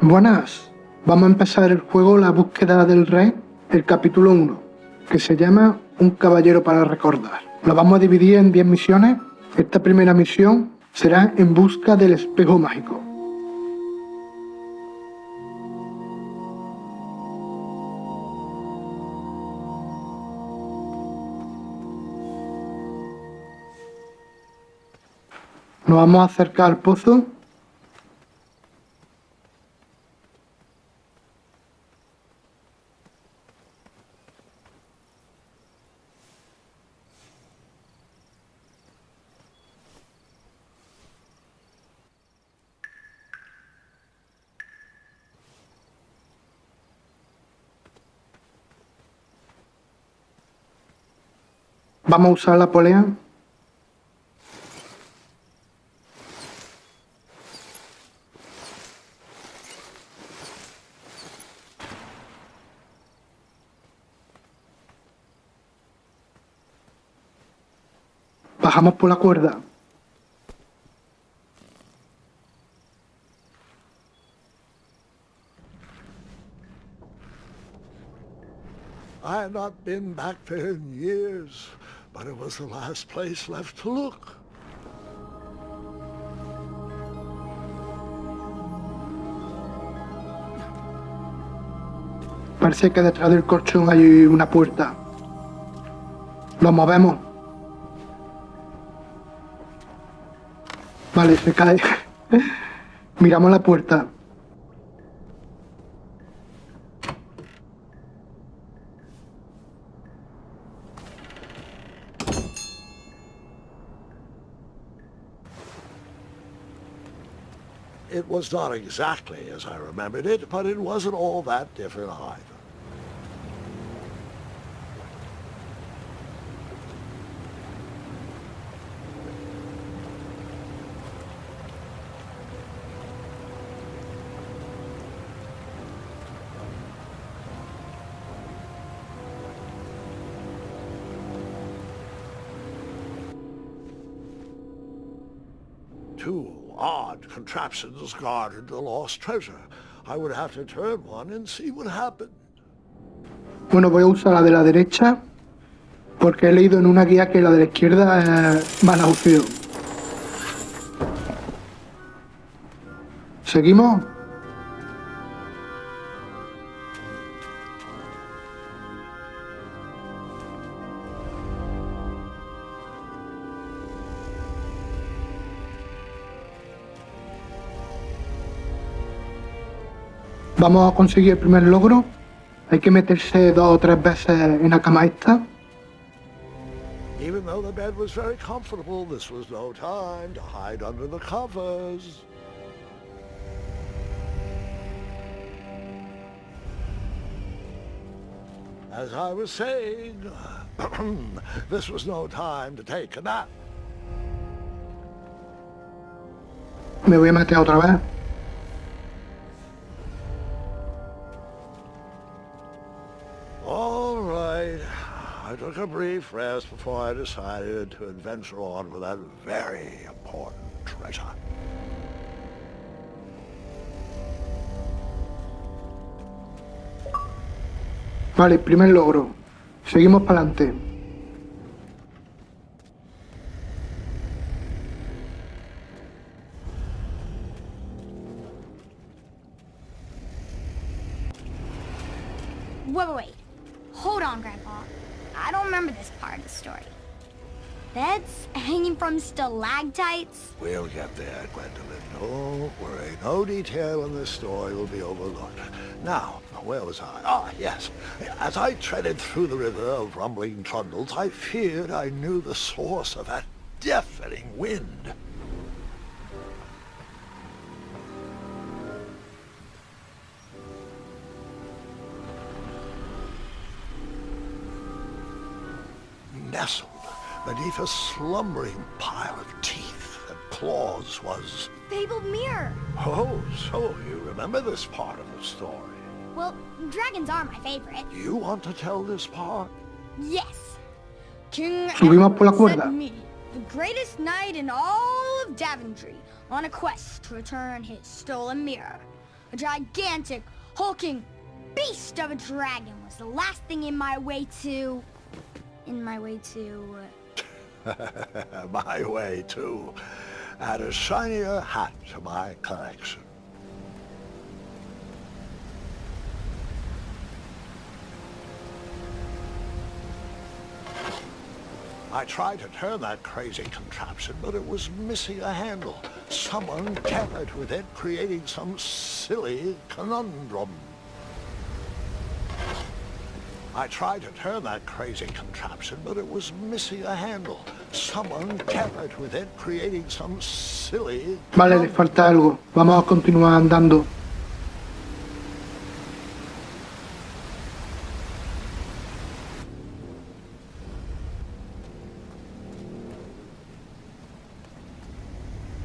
Buenas, vamos a empezar el juego La búsqueda del rey, el capítulo 1, que se llama Un caballero para recordar. Lo vamos a dividir en 10 misiones. Esta primera misión será en busca del espejo mágico. Nos vamos a acercar al pozo. Vamos a usar la polea. Bajamos por la cuerda. I have not been back there in years, but it was the last place left to look. Parece que detrás del colchón hay una puerta. Lo movemos. Vale, se cae. Miramos la puerta. It was not exactly as I remembered it, but it wasn't all that different either. Two odd contraptions guarded the lost treasure. I would have to turn one and see what happened. Bueno, voy a usar la de la derecha porque he leído en una guía que la de la izquierda es mala opción. ¿Seguimos? Vamos a conseguir el primer logro. Hay que meterse 2 o 3 veces en la cama esta. Even though the bed was very comfortable, this was no time to hide under the covers. As I was saying, this was no time to take a nap. Me voy a meter otra vez. All right. I took a brief rest before I decided to adventure on with that very important treasure. Vale, primer logro. Seguimos para adelante. Wait. Hold on, Grandpa. I don't remember this part of the story. Beds hanging from stalactites? We'll get there, Gwendolyn. Don't worry. No detail in this story will be overlooked. Now, where was I? Ah, yes. As I treaded through the river of rumbling trundles, I feared I knew the source of that deafening wind. Nestled beneath a slumbering pile of teeth and claws was... Fabled mirror. Oh, so you remember this part of the story. Well, dragons are my favorite. Do you want to tell this part? Yes. King Subimos por la Edward cuerda. sent me, the greatest knight in all of Daventry, on a quest to return his stolen mirror. A gigantic, hulking beast of a dragon was the last thing in my way to... My way too. Add a shinier hat to my collection. I tried to turn that crazy contraption, but it was missing a handle. Someone tampered with it, creating some silly conundrum. I tried to turn that crazy contraption, but it was missing a handle. Someone tampered with it, creating some silly... Vale, le falta algo. Vamos a continuar andando.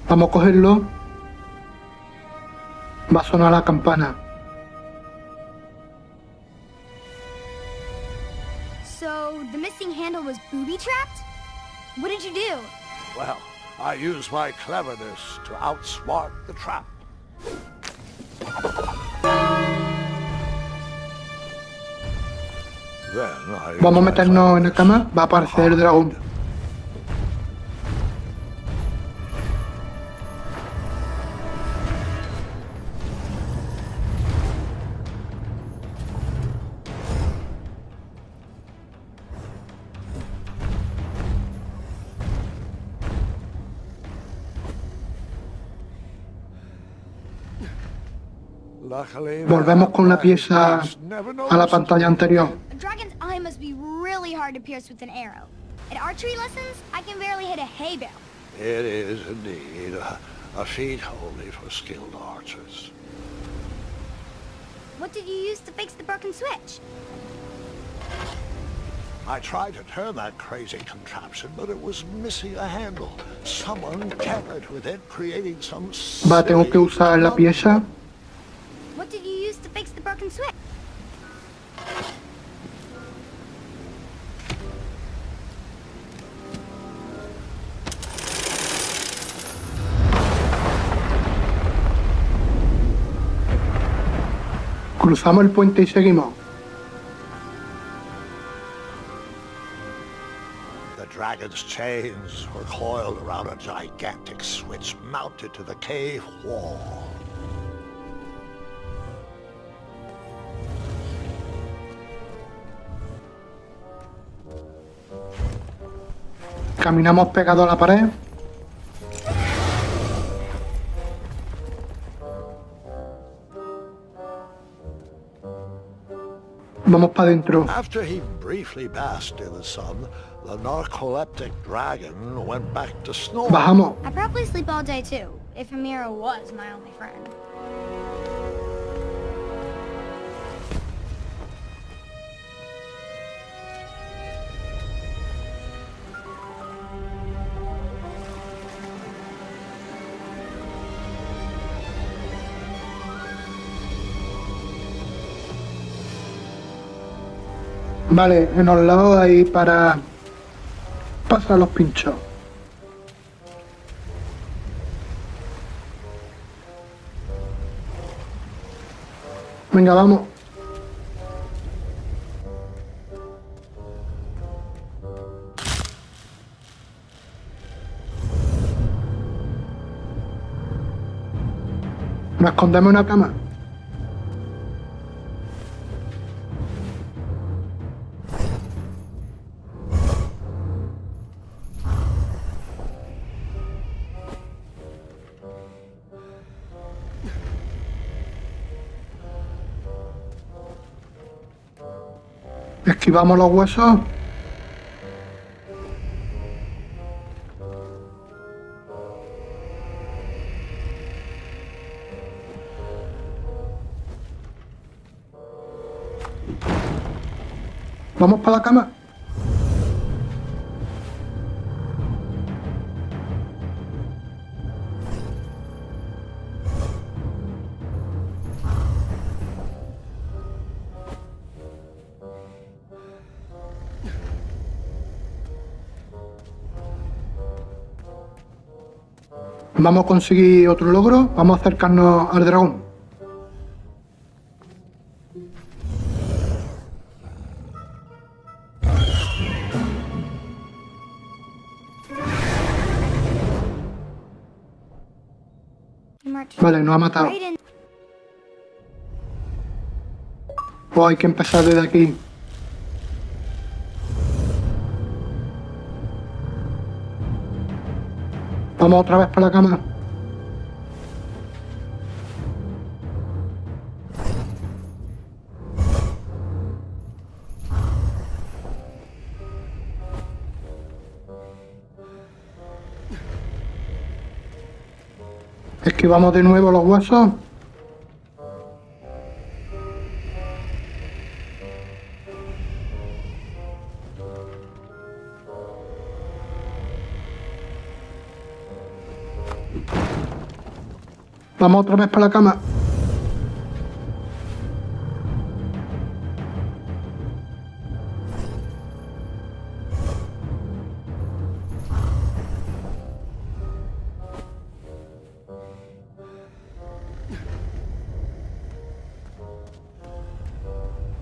Vamos a cogerlo. Va a sonar la campana. So, the missing handle was booby-trapped? What did you do? Well, I used my cleverness to outsmart the trap. Then I... Vamos a meternos en la cama. Va a aparecer el dragón. Volvemos con la pieza a la pantalla anterior. A dragon's eye must be really hard to pierce with an arrow. At archery lessons, I can barely hit a hay bale. It is indeed a feat only for skilled archers. What did you use to fix the broken switch? I tried to turn that crazy contraption, but it was missing a handle. Someone tampered with it, creating some Va, tengo que usar la pieza. What did you use to fix the broken switch? Cruzamos el puente y seguimos. The dragon's chains were coiled around a gigantic switch mounted to the cave wall. Caminamos pegado a la pared. Vamos para adentro. After he briefly basked in the sun, the narcoleptic dragon went back to snoring. Bajamos. I probably sleep all day too, if Amira was my only friend. Vale, en los lados ahí para pasar los pinchos. Venga, vamos. Nos escondemos en una cama. Esquivamos los huesos. Vamos para la cama. Vamos a conseguir otro logro. Vamos a acercarnos al dragón. You marched Vale, nos ha matado. right in. Pues hay que empezar desde aquí. Vamos otra vez para la cama. Esquivamos de nuevo los huesos. Vamos otra vez para la cama.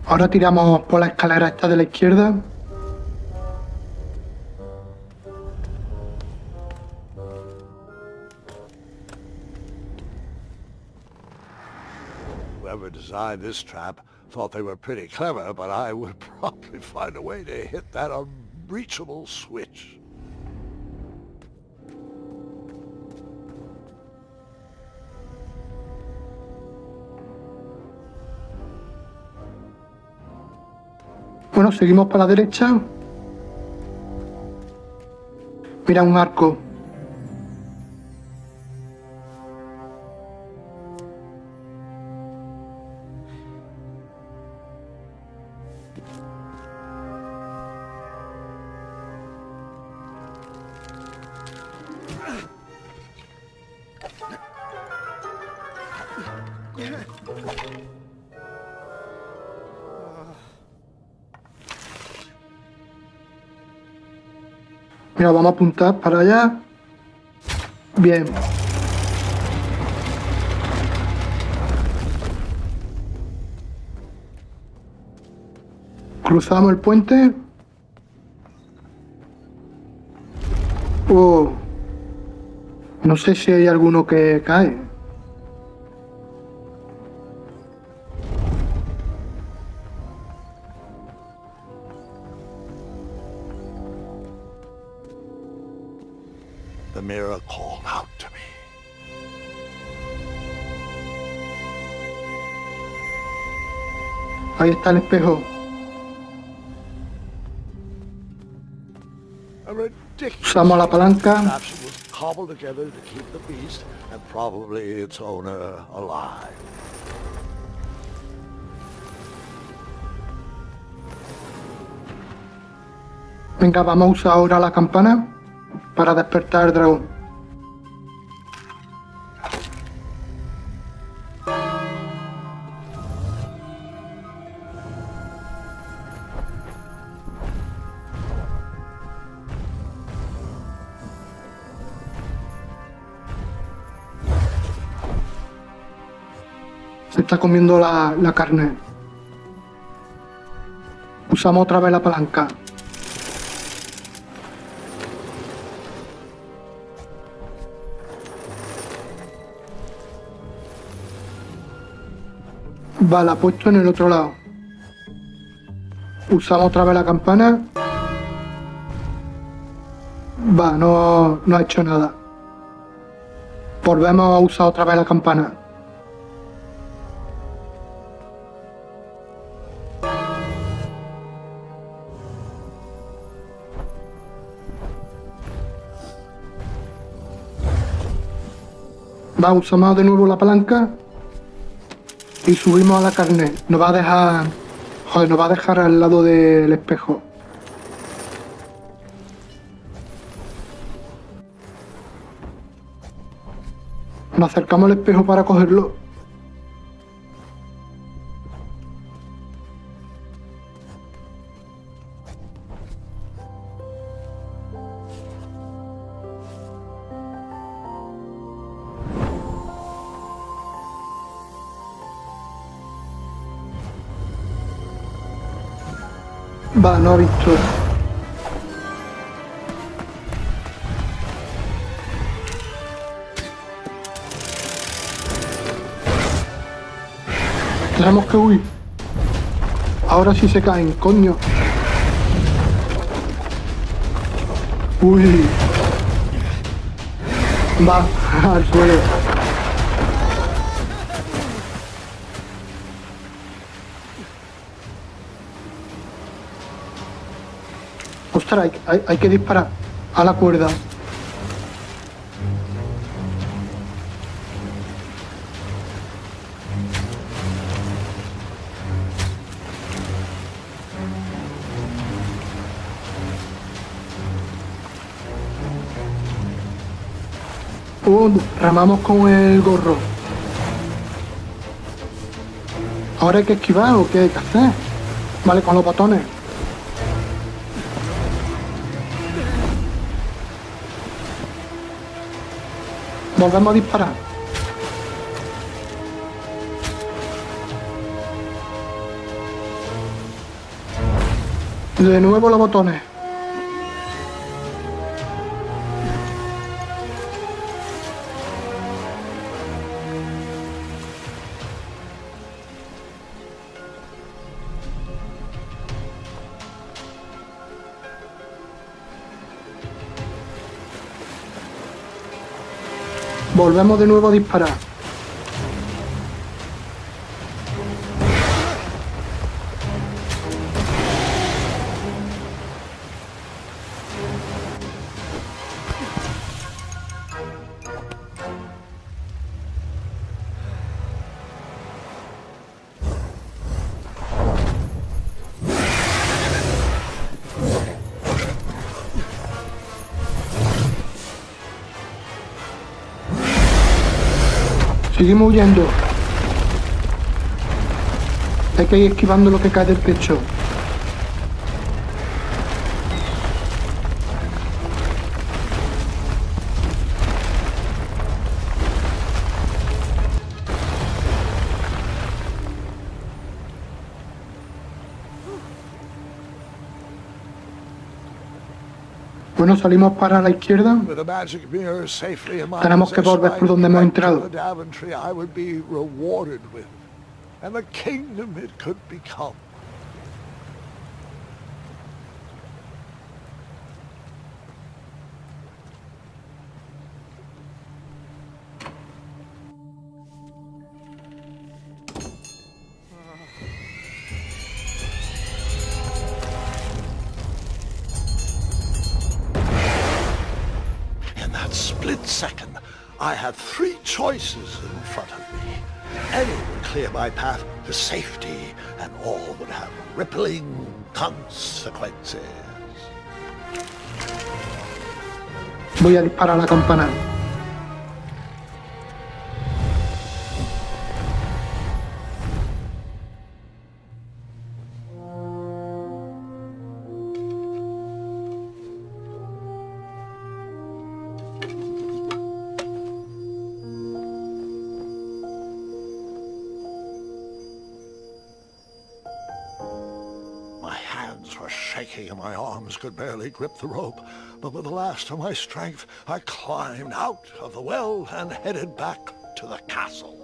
Ahora tiramos por la escalera esta de la izquierda. Whoever designed this trap thought they were pretty clever, but I would probably find a way to hit that unreachable switch. Bueno, seguimos para la derecha. Mira, un arco. Mira, vamos a apuntar para allá. Bien. Cruzamos el puente. Oh. No sé si hay alguno que cae. The mirror called out to me. Ahí está el espejo. A ridiculous Usamos la palanca. contraption was cobbled together to keep the beast and probably its owner alive. Venga, vamos a usar ahora la campana para despertar al dragón. Se está comiendo la carne. Usamos otra vez la palanca. Va, la he puesto en el otro lado. Usamos otra vez la campana. Va, no ha hecho nada. Volvemos a usar otra vez la campana. Va, usamos de nuevo la palanca. Y subimos a la carne. Nos va a dejar... Joder, nos va a dejar al lado del espejo. Nos acercamos al espejo para cogerlo. Va, no ha visto. Tenemos que huir. Ahora sí se caen, coño. Uy. Va, al suelo. Ostras, hay que disparar a la cuerda. Ramamos con el gorro. ¿Ahora hay que esquivar o qué hay que hacer? Vale, con los botones. Volvemos a disparar. De nuevo los botones. Volvemos de nuevo a disparar. Seguimos huyendo. Hay que ir esquivando lo que cae del techo. Bueno, salimos para la izquierda. With a magic mirror safely in my Tenemos que volver por donde hemos entrado. the Daventry I would be rewarded with, and the kingdom it could become. Split second, I had three choices in front of me. Any would clear my path to safety, and all would have rippling consequences. Voy a disparar a la campana. Shaking and my arms could barely grip the rope, but with the last of my strength, I climbed out of the well and headed back to the castle.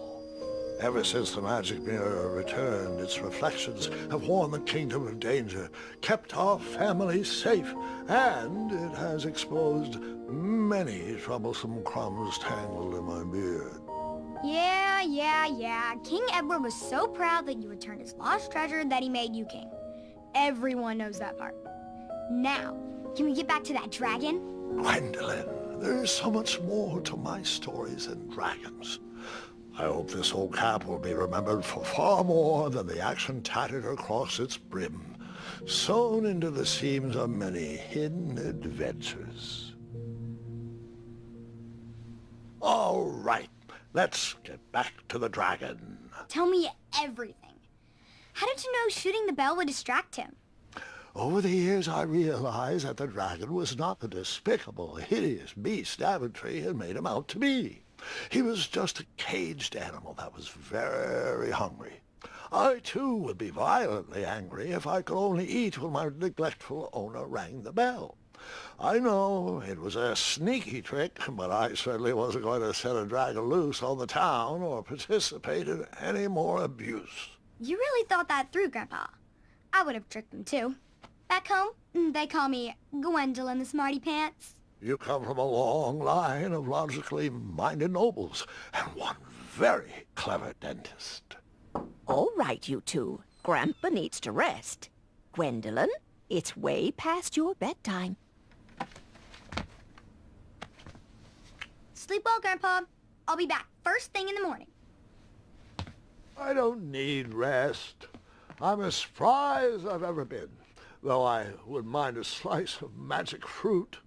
Ever since the magic mirror returned, its reflections have warned the kingdom of danger, kept our family safe, and it has exposed many troublesome crumbs tangled in my beard. Yeah. King Edward was so proud that you returned his lost treasure that he made you king. Everyone knows that part. Now, can we get back to that dragon? Gwendolyn, there's so much more to my stories than dragons. I hope this old cap will be remembered for far more than the action tattered across its brim, sewn into the seams of many hidden adventures. All right, let's get back to the dragon. Tell me everything. How did you know shooting the bell would distract him? Over the years, I realized that the dragon was not the despicable, hideous beast Daventry had made him out to be. He was just a caged animal that was very hungry. I too would be violently angry if I could only eat when my neglectful owner rang the bell. I know it was a sneaky trick, but I certainly wasn't going to set a dragon loose on the town or participate in any more abuse. You really thought that through, Grandpa. I would have tricked them too. Back home, they call me Gwendolyn the Smarty Pants. You come from a long line of logically minded nobles, and one very clever dentist. All right, you two. Grandpa needs to rest. Gwendolyn, it's way past your bedtime. Sleep well, Grandpa. I'll be back first thing in the morning. I don't need rest. I'm as spry as I've ever been, though I wouldn't mind a slice of magic fruit.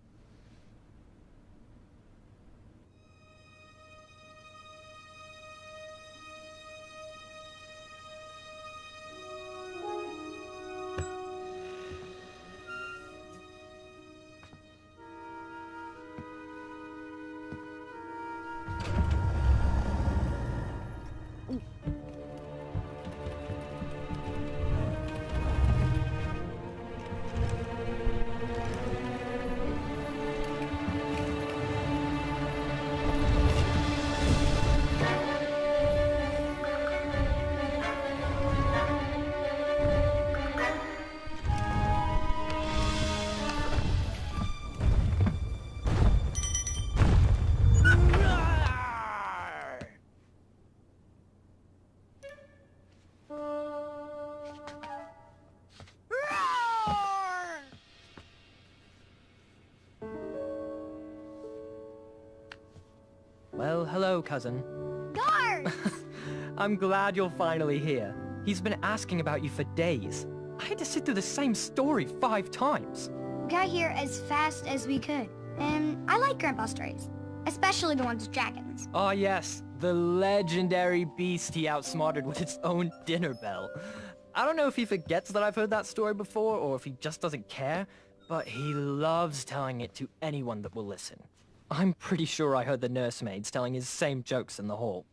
Well, hello, cousin. Guards! I'm glad you're finally here. He's been asking about you for days. I had to sit through the same story 5 times. We got here as fast as we could, and I like Grandpa's stories, especially the ones with dragons. Oh yes, the legendary beast he outsmarted with its own dinner bell. I don't know if he forgets that I've heard that story before, or if he just doesn't care, but he loves telling it to anyone that will listen. I'm pretty sure I heard the nursemaids telling his same jokes in the hall.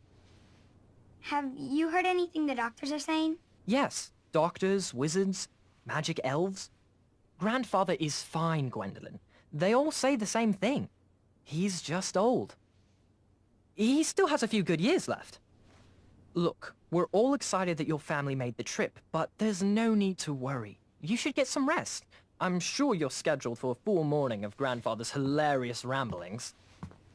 Have you heard anything the doctors are saying? Yes, doctors, wizards, magic elves. Grandfather is fine, Gwendolyn. They all say the same thing. He's just old. He still has a few good years left. Look, we're all excited that your family made the trip, but there's no need to worry. You should get some rest. I'm sure you're scheduled for a full morning of Grandfather's hilarious ramblings.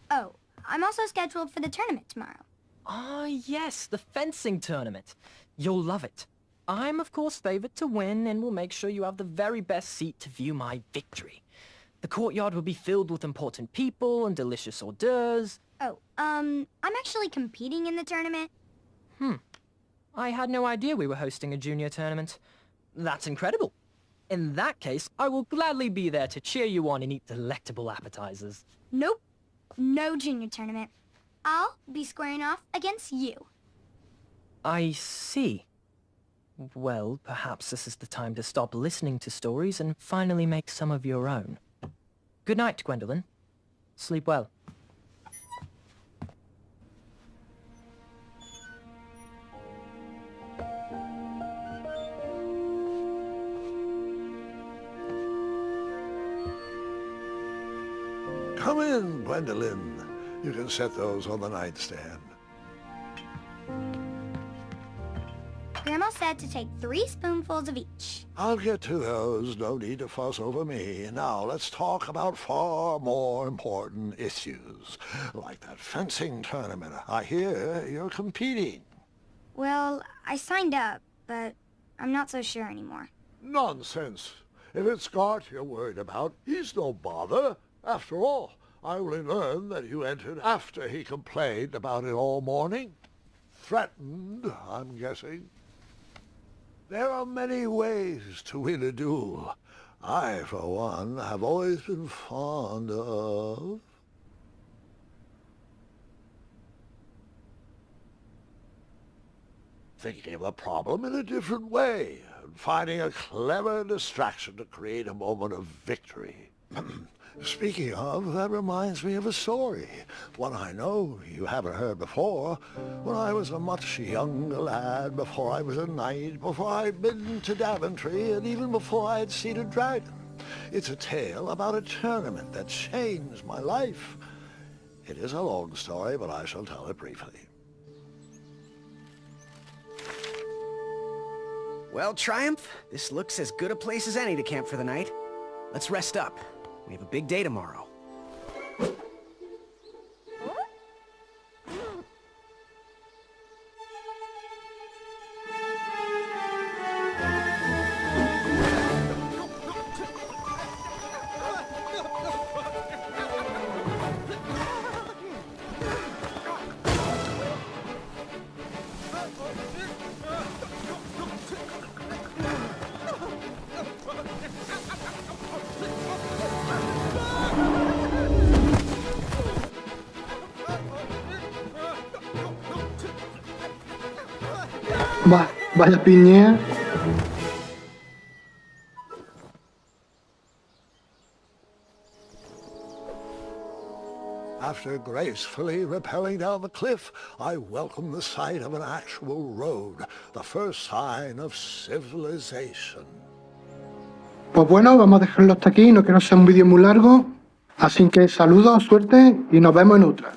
Oh, I'm also scheduled for the tournament tomorrow. Ah, yes, the fencing tournament. You'll love it. I'm, of course, favored to win, and will make sure you have the very best seat to view my victory. The courtyard will be filled with important people and delicious hors d'oeuvres. Oh, I'm actually competing in the tournament. I had no idea we were hosting a junior tournament. That's incredible. In that case, I will gladly be there to cheer you on and eat delectable appetizers. Nope, no junior tournament. I'll be squaring off against you. I see. Well, perhaps this is the time to stop listening to stories and finally make some of your own. Good night, Gwendolyn. Sleep well. Come in, Gwendolyn. You can set those on the nightstand. Grandma said to take 3 spoonfuls of each. I'll get to those. No need to fuss over me. Now, let's talk about far more important issues, like that fencing tournament. I hear you're competing. Well, I signed up, but I'm not so sure anymore. Nonsense. If it's Scott you're worried about, he's no bother. After all, I only learned that you entered after he complained about it all morning. Threatened, I'm guessing. There are many ways to win a duel. I, for one, have always been fond of... thinking of a problem in a different way, and finding a clever distraction to create a moment of victory. Speaking of, that reminds me of a story. One I know you haven't heard before. When I was a much younger lad, before I was a knight, before I'd been to Daventry, and even before I'd seen a dragon. It's a tale about a tournament that changed my life. It is a long story, but I shall tell it briefly. Well, Triumph, this looks as good a place as any to camp for the night. Let's rest up. We have a big day tomorrow. Vaya piñea. After gracefully rappelling down the cliff, I welcomed the sight of an actual road, the first sign of civilization. Pues bueno, vamos a dejarlo hasta aquí, no quiero hacer un vídeo muy largo, así que saludos, suerte y nos vemos en otra.